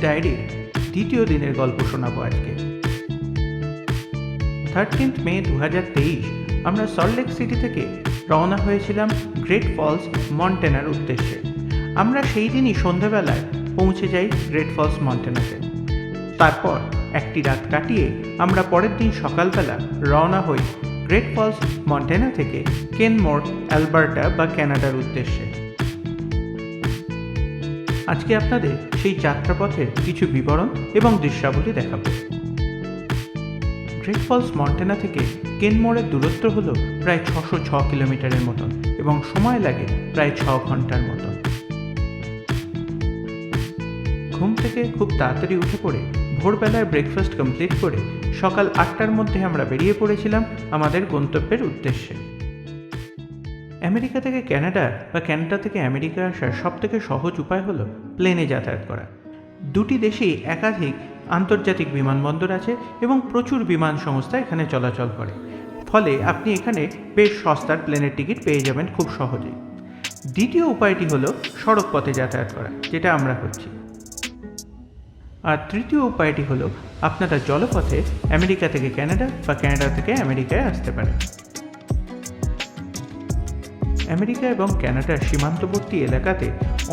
ডায়েরির দ্বিতীয় দিনের গল্প শোনাবো আজকে। 13 মে 2023 আমরা সল্টলেক সিটি থেকে রওনা হয়েছিলাম গ্রেট ফলস মন্টেনার উদ্দেশ্যে। আমরা সেই দিনই সন্ধ্যাবেলায় পৌঁছে যাই গ্রেট ফলস মন্টেনাতে। তারপর একটি রাত কাটিয়ে আমরা পরের দিন সকালবেলা রওনা হই গ্রেট ফলস মন্টেনা থেকে কেনমোর অ্যালবার্টা বা কানাডার উদ্দেশ্যে। আজকে আপনাদের সেই যাত্রাপথের কিছু বিবরণ এবং দৃশ্যাবলী দেখাবো। গ্রেট ফলস মন্টেনা থেকে কেনমোরের দূরত্ব হল প্রায় 606 কিলোমিটারের মতন এবং সময় লাগে প্রায় 6 ঘন্টার মতন। ঘুম থেকে খুব তাড়াতাড়ি উঠে পড়ে ভোরবেলায় ব্রেকফাস্ট কমপ্লিট করে সকাল 8টার মধ্যে আমরা বেরিয়ে পড়েছিলাম আমাদের গন্তব্যের উদ্দেশ্যে। আমেরিকা থেকে ক্যানাডা বা ক্যানাডা থেকে আমেরিকা আসার সবথেকে সহজ উপায় হলো প্লেনে যাতায়াত করা। দুটি দেশেই একাধিক আন্তর্জাতিক বিমানবন্দর আছে এবং প্রচুর বিমান সংস্থা এখানে চলাচল করে, ফলে আপনি এখানে বেশ সস্তার প্লেনের টিকিট পেয়ে যাবেন খুব সহজেই। দ্বিতীয় উপায়টি হলো সড়ক পথে যাতায়াত করা, যেটা আমরা করছি। আর তৃতীয় উপায়টি হলো আপনারা জলপথে আমেরিকা থেকে ক্যানাডা বা ক্যানাডা থেকে আমেরিকায় আসতে পারেন। আমেরিকা এবং ক্যানাডার সীমান্তবর্তী এলাকাতে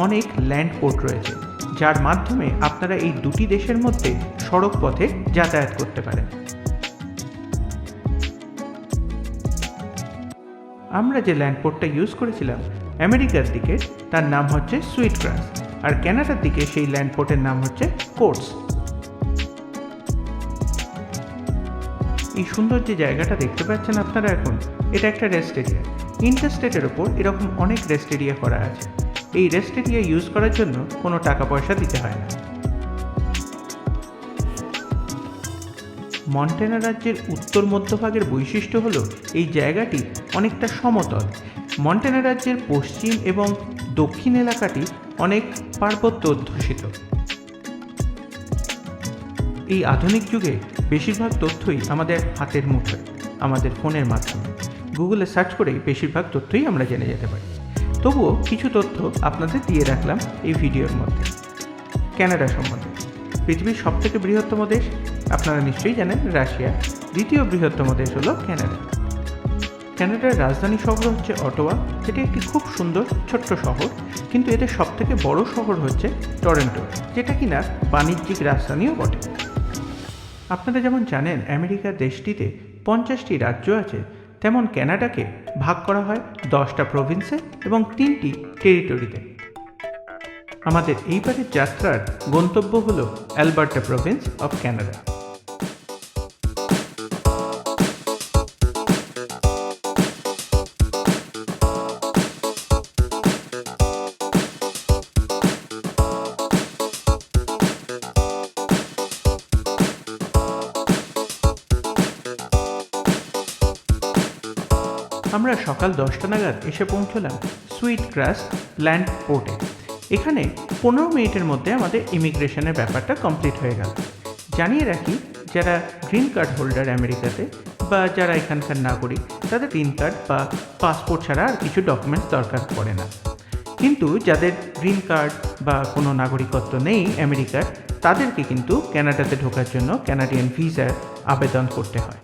অনেক ল্যান্ড পোর্ট রয়েছে, যার মাধ্যমে আপনারা এই দুটি দেশের মধ্যে সড়ক পথে যাতায়াত করতে পারেন। আমরা যে ল্যান্ড পোর্টটা ইউজ করেছিলাম আমেরিকার দিকে, তার নাম হচ্ছে সুইট গ্রাস, আর ক্যানাডার দিকে সেই ল্যান্ড পোর্টের নাম হচ্ছে কোর্টস। এই সুন্দর যে জায়গাটা দেখতে পাচ্ছেন আপনারা এখন, এটা একটা রেস্ট এরিয়া। ইন্টারস্টেটের ওপর এরকম অনেক রেস্ট এরিয়া করা আছে। এই রেস্ট এরিয়া ইউজ করার জন্য কোনো টাকা পয়সা দিতে হয় না। মন্টেনা রাজ্যের উত্তর মধ্যভাগের বৈশিষ্ট্য হলো এই জায়গাটি অনেকটা সমতল। মন্টেনা রাজ্যের পশ্চিম এবং দক্ষিণ এলাকাটি অনেক পার্বত্য অধ্যুষিত। এই আধুনিক যুগে বেশিরভাগ তথ্যই আমাদের হাতের মুঠোয়, আমাদের ফোনের মাধ্যমে গুগলে সার্চ করেই বেশিরভাগ তথ্যই আমরা জেনে যেতে পারি। তবুও কিছু তথ্য আপনাদের দিয়ে রাখলাম এই ভিডিওর মধ্যে। ক্যানাডা সম্বন্ধে, পৃথিবীর সবথেকে বৃহত্তম দেশ আপনারা নিশ্চয়ই জানেন রাশিয়া। দ্বিতীয় বৃহত্তম দেশ হলো ক্যানাডা। ক্যানাডার রাজধানী শহর হচ্ছে অটোয়া, যেটি একটি খুব সুন্দর ছোট্ট শহর, কিন্তু এদের সবথেকে বড় শহর হচ্ছে টরন্টো, যেটা কিনা বাণিজ্যিক রাজধানীও বটে। আপনারা যেমন জানেন আমেরিকা দেশটিতে 50টি রাজ্য আছে, তেমন ক্যানাডাকে ভাগ করা হয় 10টা প্রভিন্সে এবং 3টি টেরিটরিতে। আমাদের এইবারের যাত্রার গন্তব্য হল অ্যালবার্টা প্রভিন্স অফ ক্যানাডা। আমরা সকাল 10টা নাগাদ এসে পৌঁছলাম সুইট গ্রাস ল্যান্ড পোর্টে। এখানে 15 মিনিটের মধ্যে আমাদের ইমিগ্রেশনের ব্যাপারটা কমপ্লিট হয়ে গেল। জানিয়ে রাখি, যারা গ্রিন কার্ড হোল্ডার আমেরিকাতে বা যারা এখানকার নাগরিক, তাদের গ্রিন কার্ড বা পাসপোর্ট ছাড়া আর কিছু ডকুমেন্টস দরকার পড়ে না। কিন্তু যাদের গ্রিন কার্ড বা কোনো নাগরিকত্ব নেই আমেরিকার, তাদেরকে কিন্তু ক্যানাডাতে ঢোকার জন্য ক্যানাডিয়ান ভিসার আবেদন করতে হয়।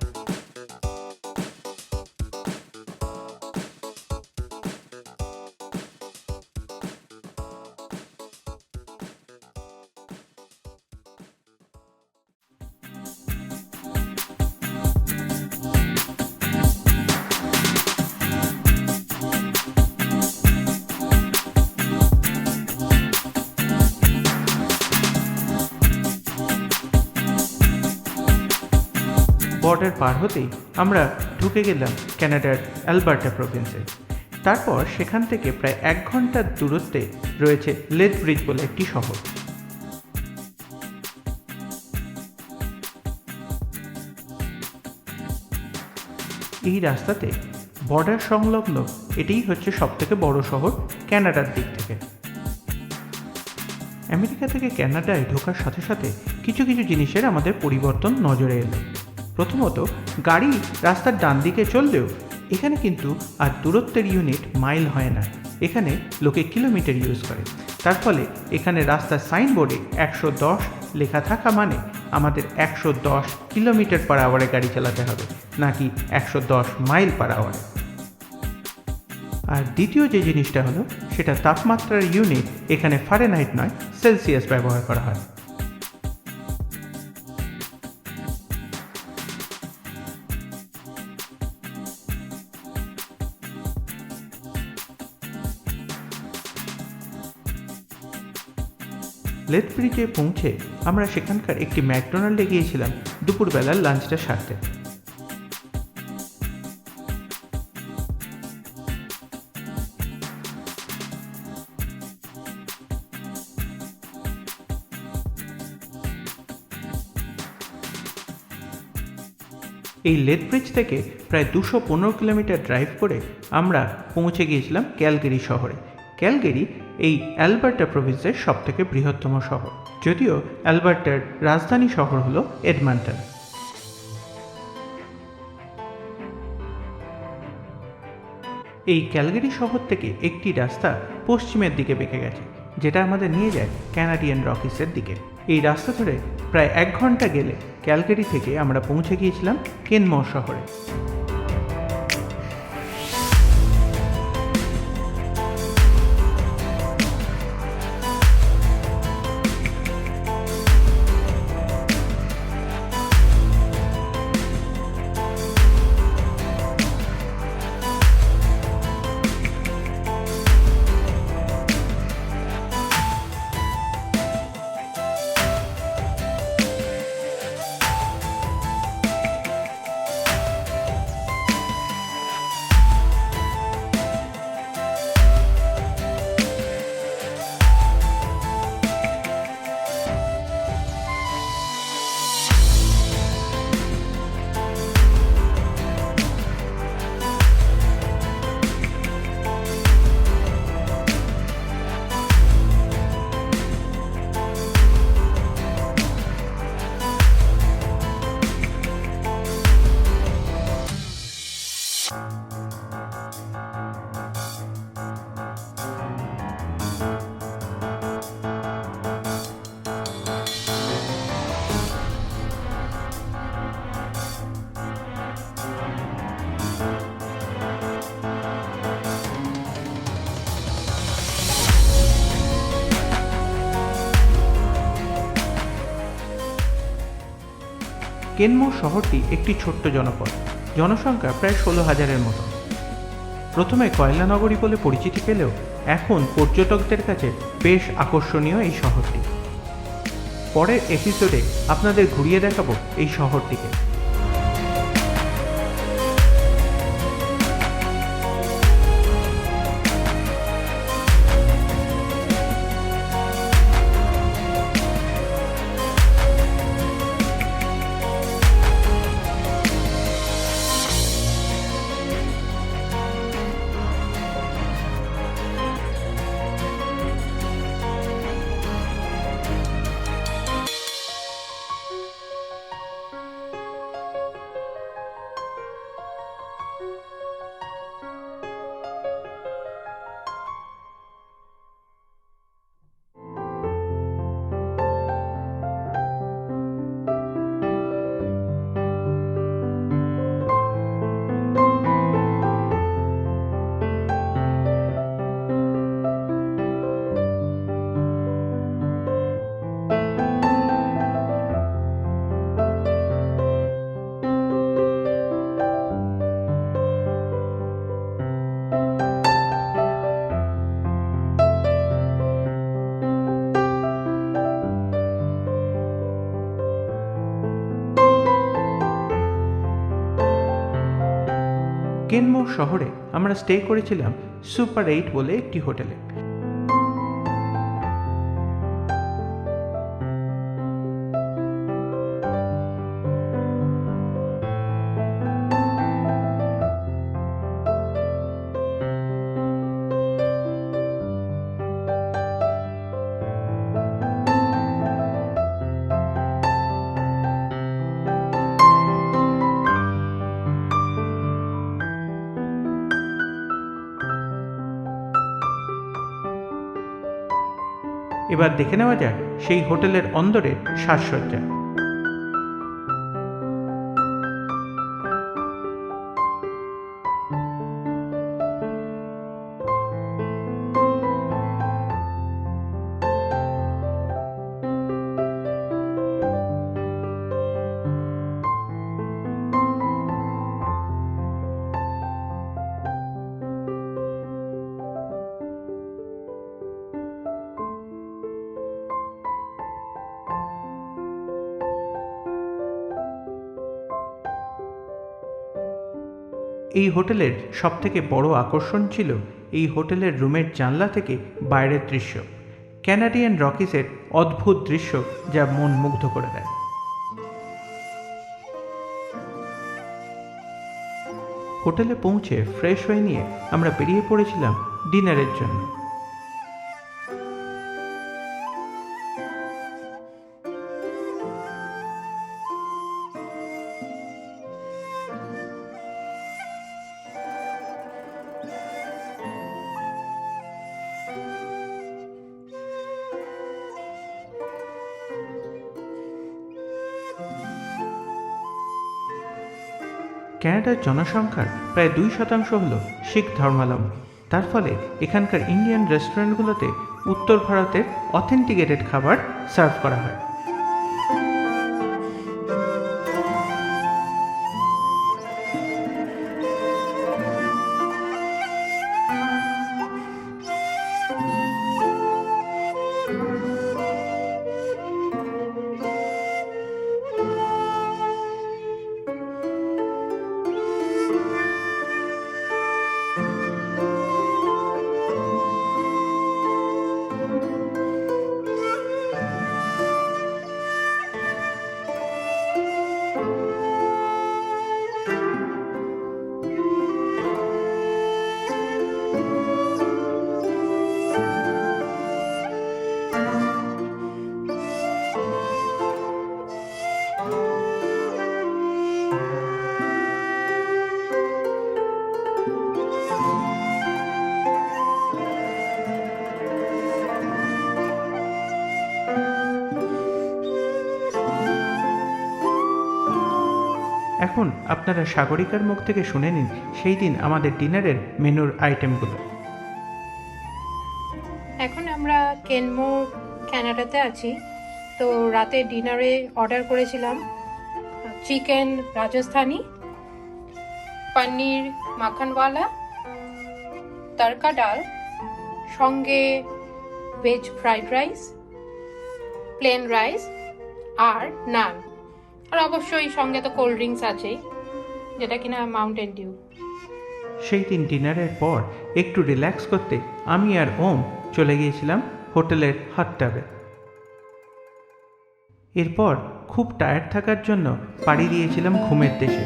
বর্ডার পার হতেই আমরা ঢুকে গেলাম ক্যানাডার অ্যালবার্টা প্রভিন্সে। তারপর সেখান থেকে প্রায় 1 ঘন্টার দূরত্বে রয়েছে লেথ ব্রিজ বলে একটি শহর। এই রাস্তাতে বর্ডার সংলগ্ন এটাই হচ্ছে সবথেকে বড় শহর ক্যানাডার দিক থেকে। আমেরিকা থেকে ক্যানাডায় ঢোকার সাথে সাথে কিছু কিছু জিনিসের আমাদের পরিবর্তন নজরে এলো। প্রথমত, গাড়ি রাস্তার ডান দিকে চললেও এখানে কিন্তু আর দূরত্বের ইউনিট মাইল হয় না, এখানে লোকে কিলোমিটার ইউজ করে। তার ফলে এখানে রাস্তার সাইনবোর্ডে 110 লেখা থাকা মানে আমাদের 110 কিলোমিটার/আওয়ারে গাড়ি চালাতে হবে, নাকি 110 মাইল/আওয়ারে। আর দ্বিতীয় যে জিনিসটা হলো সেটা তাপমাত্রার ইউনিট এখানে ফারেনহাইট নয়, সেলসিয়াস ব্যবহার করা হয়। লেথ ব্রিজে পৌঁছে আমরা সেখানকার একটি ম্যাকডোনাল্ডে গিয়েছিলাম দুপুরবেলার লাঞ্চটা সারতে। এই লেথ ব্রিজ থেকে প্রায় 215 কিলোমিটার ড্রাইভ করে আমরা পৌঁছে গিয়েছিলাম ক্যালগেরি শহরে। ক্যালগেরি এই অ্যালবার্টা প্রভিন্সের সবথেকে বৃহত্তম শহর, যদিও অ্যালবার্টার রাজধানী শহর হলো এডমন্টন। এই ক্যালগেরি শহর থেকে একটি রাস্তা পশ্চিমের দিকে বেঁকে গেছে, যেটা আমাদের নিয়ে যায় ক্যানাডিয়ান রকিসের দিকে। এই রাস্তা ধরে প্রায় 1 ঘন্টা গেলে ক্যালগেরি থেকে আমরা পৌঁছে গিয়েছিলাম কেনমোর শহরে। কেনমোর শহরটি একটি ছোট্ট জনপদ, জনসংখ্যা প্রায় 16,000-এর মতো। প্রথমে কয়লা নগরী বলে পরিচিতি পেলেও এখন পর্যটকদের কাছে বেশ আকর্ষণীয় এই শহরটি। পরের এপিসোডে আপনাদের ঘুরিয়ে দেখাবো এই শহরটিকে। কেনমোর শহরে আমরা স্টে করেছিলাম সুপার 8 বলে একটি হোটেলে। এবার দেখে নেওয়া যাক সেই হোটেলের অন্দরের সাজসজ্জা। এই হোটেলের সবথেকে বড় আকর্ষণ ছিল এই হোটেলের রুমের জানলা থেকে বাইরের দৃশ্য, ক্যানাডিয়ান রকিসের অদ্ভুত দৃশ্য যা মন মুগ্ধ করে দেয়। হোটেলে পৌঁছে ফ্রেশ হয়ে নিয়ে আমরা বেরিয়ে পড়েছিলাম ডিনারের জন্য। ক্যানাডার জনসংখ্যার প্রায় 2% হল শিখ ধর্মাবলম্বী। তার ফলে এখানকার ইন্ডিয়ান রেস্টুরেন্টগুলোতে উত্তর ভারতের অথেন্টিকেটেড খাবার সার্ভ করা হয়। এখন আপনারা সাগরিকার মুখ থেকে শুনে নিন সেই দিন আমাদের ডিনারের মেনুর আইটেমগুলো। এখন আমরা কেনমোর কানাডাতে আছি। তো রাতে ডিনারে অর্ডার করেছিলাম চিকেন রাজস্থানি, পনির মাখনওয়ালা, তড়কা ডাল, সঙ্গে veg fried rice, plain rice আর নান, আর অবশ্যই সঙ্গে তো কোল্ড ড্রিঙ্কস আছেই, যেটা কিনা মাউন্টেন ডিউ। সেই দিন ডিনারের পর একটু রিল্যাক্স করতে আমি আর ওম চলে গিয়েছিলাম হোটেলের হট টাবে। এরপর খুব টায়ার্ড থাকার জন্য পাড়ি দিয়েছিলাম ঘুমের দেশে।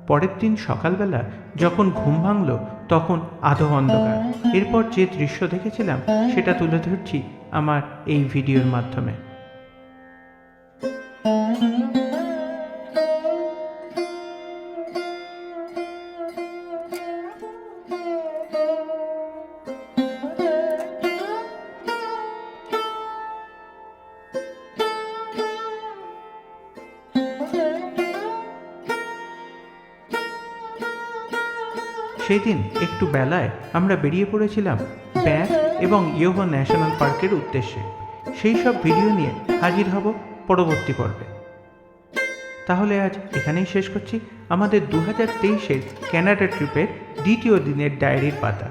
পরের দিন সকালবেলা যখন ঘুম ভাঙল তখন আধো অন্ধকার। এরপর যে দৃশ্য দেখেছিলাম সেটা তুলে ধরছি আমার এই ভিডিওর মাধ্যমে। সেই দিন একটু বেলায় আমরা বেরিয়ে পড়েছিলাম ব্যাগ এবং ইয়োহো ন্যাশনাল পার্কের উদ্দেশ্যে। সেই সব ভিডিও নিয়ে হাজির হব পরবর্তী পর্বে। তাহলে আজ এখানেই শেষ করছি আমাদের 2023-এর ক্যানাডা ট্রিপের দ্বিতীয় দিনের ডায়েরির পাতা।